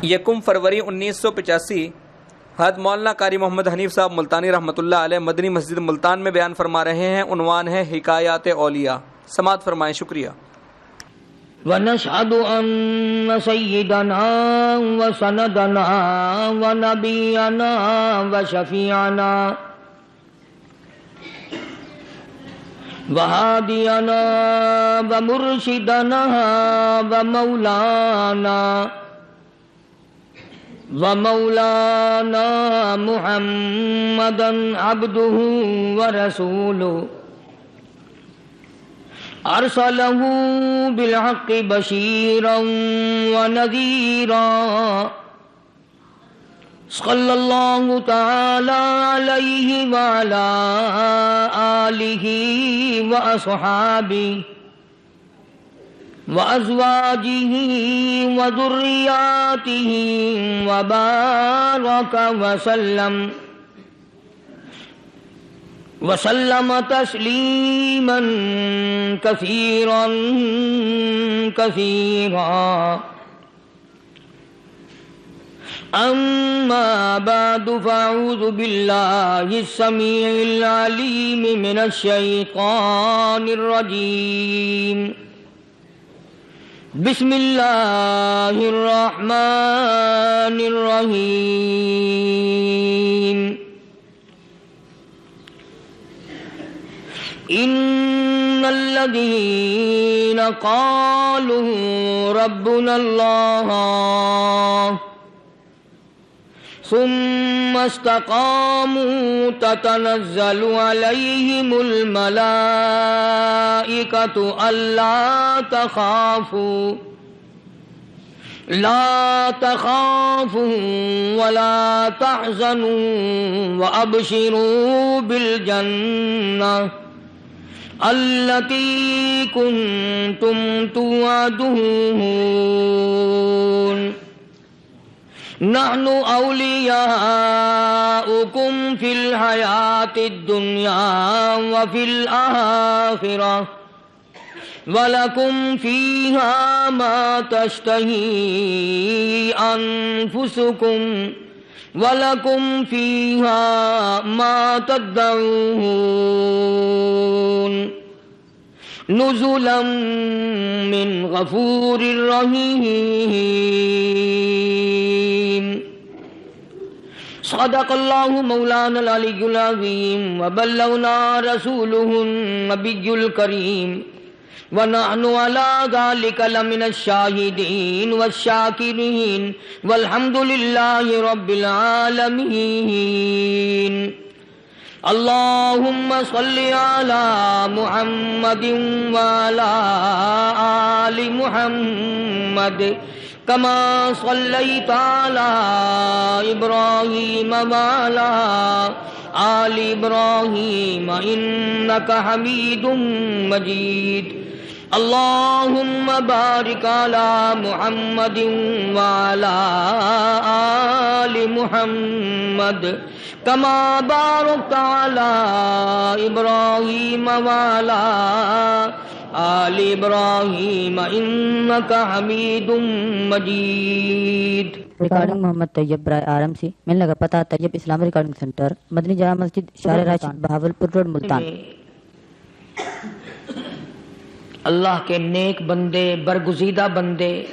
1 فروری 1985 حضرت مولانا قاری محمد حنیف صاحب ملتانی رحمۃ اللہ علیہ مدنی مسجد ملتان میں بیان فرما رہے ہیں۔ عنوان ہے حکایات اولیاء۔ سماعت فرمائیں، شکریہ۔ ونشهد أن سيدنا وسندنا ونبينا وشفيعنا وهادينا ومرشدنا ومولانا محمدا عبده ورسوله أرسله بالحق بشيرا ونذيرا صلى الله تعالى عليه وعلى آله وأصحابه وأزواجه وذرياته وبارك وسلم تسليما كثيرا أما بعد، فأعوذ بالله السميع العليم من الشيطان الرجيم. بسم الله الرحمن الرحيم. إن الذين قالوا ربنا الله ثم استقاموا تتنزل عليهم الملائكة لا تخافوا ولا تحزنوا وأبشروا بالجنة التي كنتم توعدون. نحن أولياؤكم في الحياة الدنيا وفي الآخرة ولكم فيها ما تشتهي أنفسكم وَلَكُمْ فِيهَا مَا تَدَّعُونَ نُزُلًا مِّن غَفُورٍ رَّحِيمٍ. صدق اللہ مولانا العلی العظیم وبلغنا رسولہ النبی الکریم ونحن على ذلك لمن الشاهدين والشاكرين والحمد لله رب العالمين. اللهم صل على محمد وعلى آل محمد كما صليت على إبراهيم وعلى آل إبراهيم إنك حميد مجيد. اللهم بارك على محمد وعلى آل محمد كما باركت على إبراهيم وعلى آل إبراهيم إنك حميد مجيد. ریکارڈنگ محمد طیب برائے آرم سی، ملنے کا پتہ طیب اسلامی ریکارڈنگ سینٹر، مدنی جامع مسجد، شارع راشد، بہاولپور روڈ، ملتان. اللہ کے نیک بندے، برگزیدہ بندے،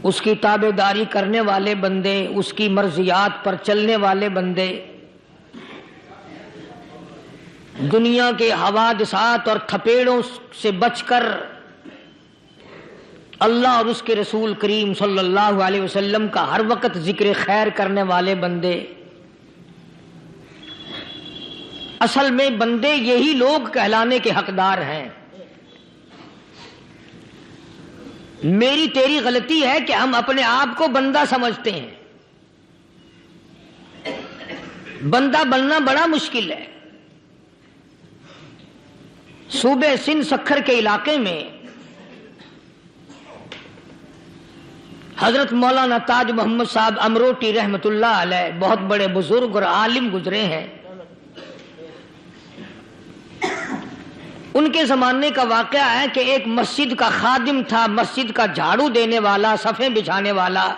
اس کی تابع داری کرنے والے بندے، اس کی مرضیات پر چلنے والے بندے، دنیا کے حوادثات اور تھپیڑوں سے بچ کر اللہ اور اس کے رسول کریم صلی اللہ علیہ وسلم کا ہر وقت ذکر خیر کرنے والے بندے. اصل میں بندے یہی لوگ کہلانے کے حقدار ہیں. میری تیری غلطی ہے کہ ہم اپنے آپ کو بندہ سمجھتے ہیں. بندہ بننا بڑا مشکل ہے. صوبے سندھ سکھر کے علاقے میں حضرت مولانا تاج محمد صاحب امروٹی رحمت اللہ علیہ بہت بڑے بزرگ اور عالم گزرے ہیں. ان کے زمانے کا واقعہ ہے کہ ایک مسجد کا خادم تھا، مسجد کا جھاڑو دینے والا، صفیں بچھانے والا۔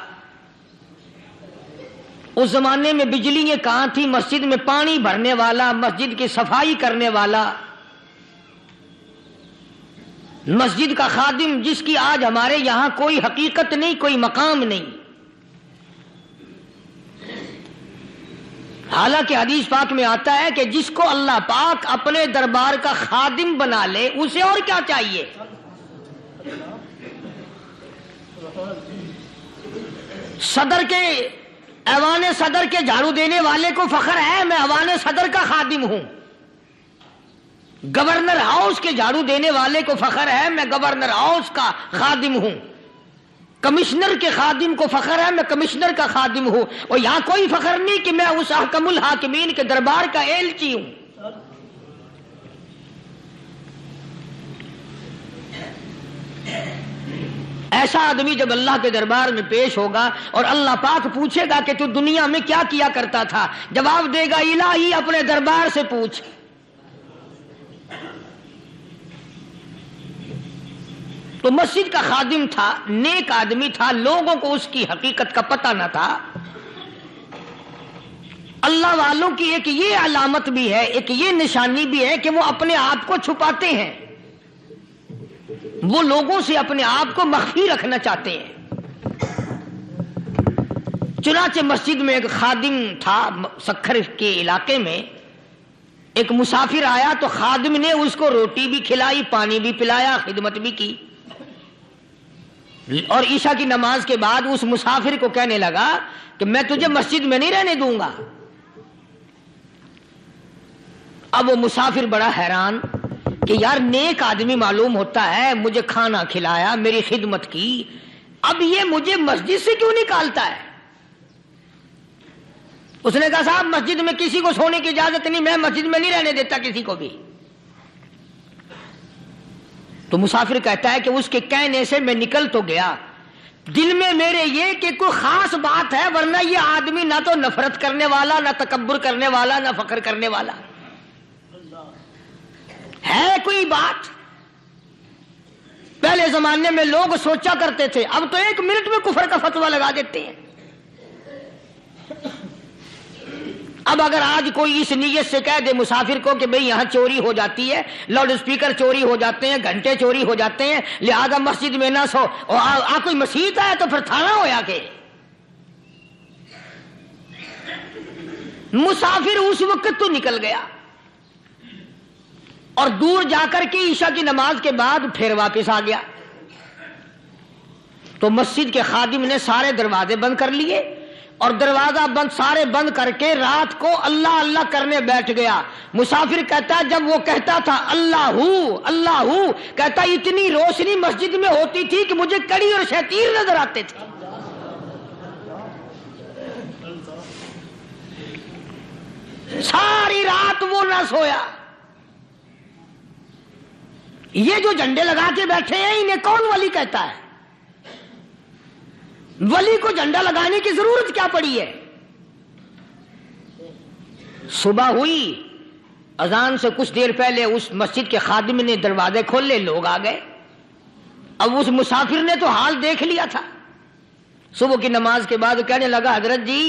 اس زمانے میں بجلیاں کہاں تھی؟ مسجد میں پانی بھرنے والا، مسجد کی صفائی کرنے والا، مسجد کا خادم، جس کی آج ہمارے یہاں کوئی حقیقت نہیں، کوئی مقام نہیں۔ حالانکہ حدیث پاک میں آتا ہے کہ جس کو اللہ پاک اپنے دربار کا خادم بنا لے اسے اور کیا چاہیے۔ صدر کے ایوان صدر کے جھاڑو دینے والے کو فخر ہے میں ایوان صدر کا خادم ہوں، گورنر ہاؤس کے جھاڑو دینے والے کو فخر ہے میں گورنر ہاؤس کا خادم ہوں، کمشنر کے خادم کو فخر ہے میں کمشنر کا خادم ہوں، اور یہاں کوئی فخر نہیں کہ میں اس احکم الحاکمین کے دربار کا ایلچی ہوں۔ ایسا آدمی جب اللہ کے دربار میں پیش ہوگا اور اللہ پاک پوچھے گا کہ تو دنیا میں کیا کیا کرتا تھا، جواب دے گا الہی اپنے دربار سے پوچھ۔ تو مسجد کا خادم تھا، نیک آدمی تھا، لوگوں کو اس کی حقیقت کا پتہ نہ تھا۔ اللہ والوں کی ایک یہ علامت بھی ہے، ایک یہ نشانی بھی ہے کہ وہ اپنے آپ کو چھپاتے ہیں، وہ لوگوں سے اپنے آپ کو مخفی رکھنا چاہتے ہیں۔ چنانچہ مسجد میں ایک خادم تھا، سکھر کے علاقے میں ایک مسافر آیا تو خادم نے اس کو روٹی بھی کھلائی، پانی بھی پلایا، خدمت بھی کی، اور عشاء کی نماز کے بعد اس مسافر کو کہنے لگا کہ میں تجھے مسجد میں نہیں رہنے دوں گا۔ اب وہ مسافر بڑا حیران کہ یار نیک آدمی معلوم ہوتا ہے، مجھے کھانا کھلایا، میری خدمت کی، اب یہ مجھے مسجد سے کیوں نکالتا ہے؟ اس نے کہا صاحب مسجد میں کسی کو سونے کی اجازت نہیں، میں مسجد میں نہیں رہنے دیتا کسی کو بھی۔ تو مسافر کہتا ہے کہ اس کے کہنے سے میں نکل تو گیا، دل میں میرے یہ کہ کوئی خاص بات ہے، ورنہ یہ آدمی نہ تو نفرت کرنے والا، نہ تکبر کرنے والا، نہ فخر کرنے والا ہے کوئی بات۔ پہلے زمانے میں لوگ سوچا کرتے تھے، اب تو ایک منٹ میں کفر کا فتویٰ لگا دیتے ہیں۔ اب اگر آج کوئی اس نیت سے کہہ دے مسافر کو کہ بھئی یہاں چوری ہو جاتی ہے، لاؤڈ اسپیکر چوری ہو جاتے ہیں، گھنٹے چوری ہو جاتے ہیں، لہذا مسجد میں نہ سو، اور کوئی مسجد ہے تو پھر تھانہ ہویا کہ مسافر اس وقت تو نکل گیا، اور دور جا کر کے عشاء کی نماز کے بعد پھر واپس آ گیا۔ تو مسجد کے خادم نے سارے دروازے بند کر لیے، اور دروازہ بند سارے بند کر کے رات کو اللہ اللہ کرنے بیٹھ گیا۔ مسافر کہتا جب وہ کہتا تھا اللہ اللہ کہتا اتنی روشنی مسجد میں ہوتی تھی کہ مجھے کڑی اور شتیر نظر آتے تھے۔ ساری رات وہ نہ سویا۔ یہ جو جھنڈے لگا کے بیٹھے ہیں انہیں کون ولی کہتا ہے؟ ولی کو جھنڈا لگانے کی ضرورت کیا پڑی ہے؟ صبح ہوئی، اذان سے کچھ دیر پہلے اس مسجد کے خادم نے دروازے کھولے، لوگ آ گئے۔ اب اس مسافر نے تو حال دیکھ لیا تھا۔ صبح کی نماز کے بعد کہنے لگا حضرت جی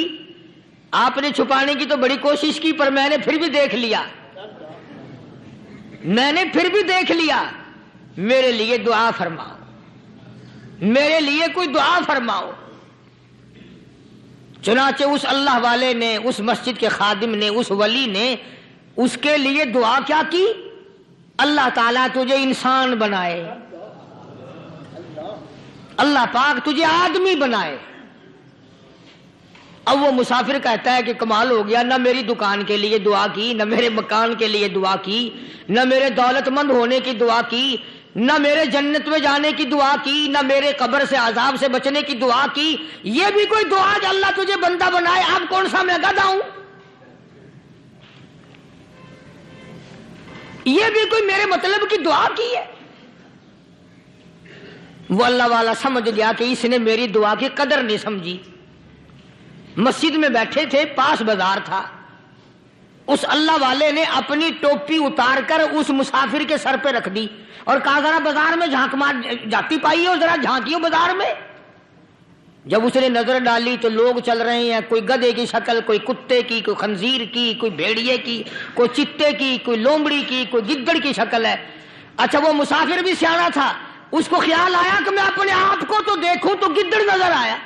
آپ نے چھپانے کی تو بڑی کوشش کی، پر میں نے پھر بھی دیکھ لیا، میرے لیے دعا فرماؤ، میرے لیے کوئی دعا فرماؤ۔ چنانچہ اس اللہ والے نے، اس مسجد کے خادم نے، اس ولی نے اس کے لیے دعا کیا کی؟ اللہ تعالیٰ تجھے انسان بنائے، اللہ پاک تجھے آدمی بنائے۔ اب وہ مسافر کہتا ہے کہ کمال ہو گیا، نہ میری دکان کے لیے دعا کی، نہ میرے مکان کے لیے دعا کی، نہ میرے دولت مند ہونے کی دعا کی، نہ میرے جنت میں جانے کی دعا کی، نہ میرے قبر سے عذاب سے بچنے کی دعا کی۔ یہ بھی کوئی دعا کہ اللہ تجھے بندہ بنائے؟ اب کون سا میں گدھا ہوں؟ یہ بھی کوئی میرے مطلب کی دعا کی ہے؟ وہ اللہ والا سمجھ گیا کہ اس نے میری دعا کی قدر نہیں سمجھی۔ مسجد میں بیٹھے تھے، پاس بازار تھا، اس اللہ والے نے اپنی ٹوپی اتار کر اس مسافر کے سر پہ رکھ دی اور کہا ذرا بازار میں جھانک مار جاتی پائی ہو، ذرا جھانکیو بازار میں۔ جب اس نے نظر ڈالی تو لوگ چل رہے ہیں، کوئی گدھے کی شکل، کوئی کتے کی، کوئی خنزیر کی، کوئی بھیڑیے کی، کوئی چتے کی، کوئی لومڑی کی، کوئی گدڑ کی شکل ہے۔ اچھا وہ مسافر بھی سیانا تھا، اس کو خیال آیا کہ میں اپنے آپ کو تو دیکھوں تو گدڑ نظر آیا۔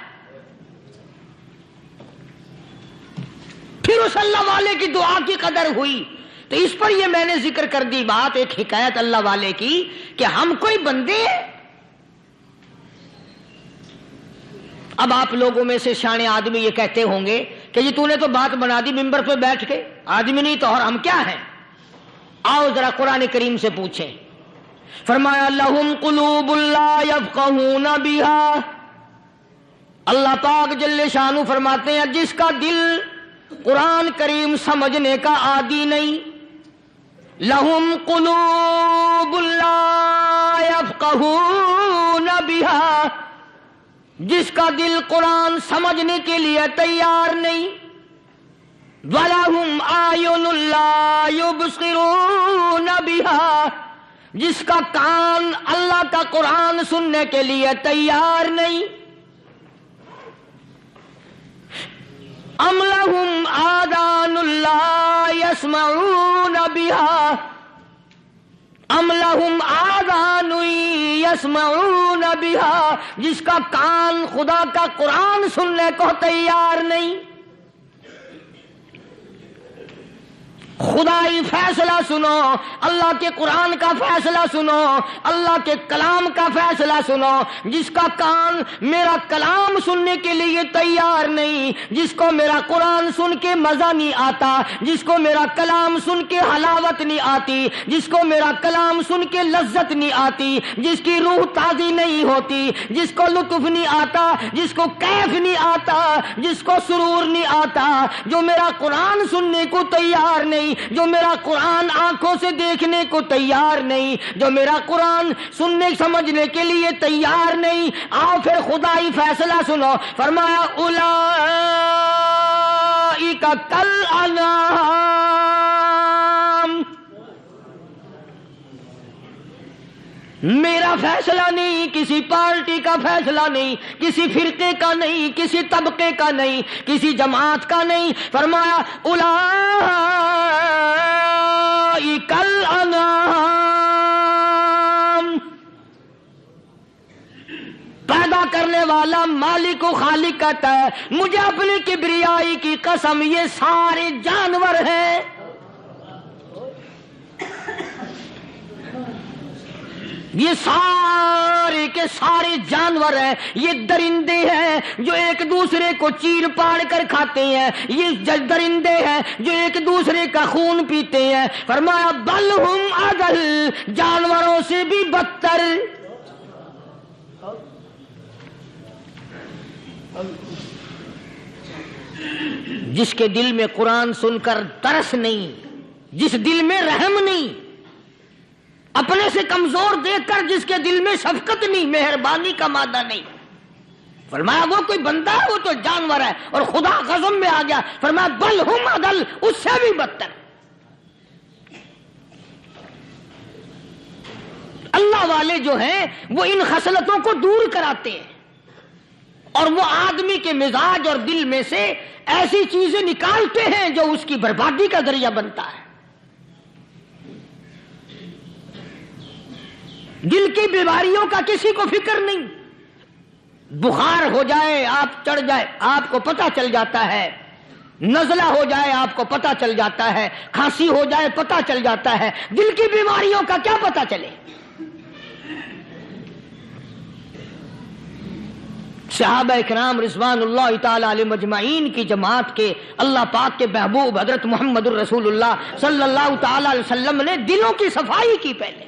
پھر اس اللہ والے کی دعا کی قدر ہوئی۔ تو اس پر یہ میں نے ذکر کر دی بات، ایک حکایت اللہ والے کی کہ ہم کوئی بندے ہیں۔ اب آپ لوگوں میں سے شانے آدمی یہ کہتے ہوں گے کہ جی تو نے تو بات بنا دی ممبر پہ بیٹھ کے، آدمی نہیں تو اور ہم کیا ہیں؟ آؤ ذرا قرآن کریم سے پوچھیں۔ فرمایا لہم قلوب لا یفقہون بہا، اللہ پاک جل شانہ فرماتے ہیں جس کا دل قرآن کریم سمجھنے کا عادی نہیں، لہم قلوب لا یفقہون بہا، جس کا دل قرآن سمجھنے کے لیے تیار نہیں، وَلَهُمْ أَعْيُنٌ لَا يُبْصِرُونَ بِهَا، جس کا کان اللہ کا قرآن سننے کے لیے تیار نہیں، أَمْ لَهُمْ آذَانٌ لَا يَسْمَعُونَ بِهَا، ام لہم آذان یسمعون بہا، جس کا کان خدا کا قرآن سننے کو تیار نہیں۔ خدائی فیصلہ سنو، اللہ کے قرآن کا فیصلہ سنو، اللہ کے کلام کا فیصلہ سنو۔ جس کا کان میرا کلام سننے کے لیے تیار نہیں، جس کو میرا قرآن سن کے مزہ نہیں آتا، جس کو میرا کلام سن کے حلاوت نہیں آتی، جس کو میرا کلام سن کے لذت نہیں آتی، جس کی روح تازی نہیں ہوتی، جس کو لطف نہیں آتا، جس کو کیف نہیں آتا، جس کو سرور نہیں آتا، جو میرا قرآن سننے کو تیار نہیں، جو میرا قرآن آنکھوں سے دیکھنے کو تیار نہیں، جو میرا قرآن سننے سمجھنے کے لیے تیار نہیں، آؤ پھر خدائی فیصلہ سنو۔ فرمایا اولئک کالانعام، میرا فیصلہ نہیں، کسی پارٹی کا فیصلہ نہیں، کسی فرقے کا نہیں، کسی طبقے کا نہیں، کسی جماعت کا نہیں۔ فرمایا اولئک الانعام، پیدا کرنے والا مالک و خالق کہتا ہے مجھے اپنی کبریائی کی قسم یہ سارے جانور ہیں، یہ سارے کے سارے جانور ہیں، یہ درندے ہیں جو ایک دوسرے کو چیر پاڑ کر کھاتے ہیں، یہ درندے ہیں جو ایک دوسرے کا خون پیتے ہیں۔ فرمایا بل ہم اضل، جانوروں سے بھی بدتر۔ جس کے دل میں قرآن سن کر ترس نہیں، جس دل میں رحم نہیں، اپنے سے کمزور دیکھ کر جس کے دل میں شفقت نہیں، مہربانی کا مادہ نہیں، فرمایا وہ کوئی بندہ ہے، وہ تو جانور ہے۔ اور خدا قسم میں آ گیا، فرمایا بل ہم اضل، اس سے بھی بدتر۔ اللہ والے جو ہیں وہ ان خصلتوں کو دور کراتے ہیں اور وہ آدمی کے مزاج اور دل میں سے ایسی چیزیں نکالتے ہیں جو اس کی بربادی کا ذریعہ بنتا ہے۔ دل کی بیماریوں کا کسی کو فکر نہیں، بخار ہو جائے آپ چڑھ جائے آپ کو پتہ چل جاتا ہے، نزلہ ہو جائے آپ کو پتہ چل جاتا ہے، کھانسی ہو جائے پتہ چل جاتا ہے، دل کی بیماریوں کا کیا پتہ چلے؟ صحابہ اکرام رضوان اللہ تعالی علیہم اجمعین کی جماعت کے اللہ پاک کے محبوب حضرت محمد الرسول اللہ صلی اللہ تعالی علیہ وسلم نے دلوں کی صفائی کی پہلے۔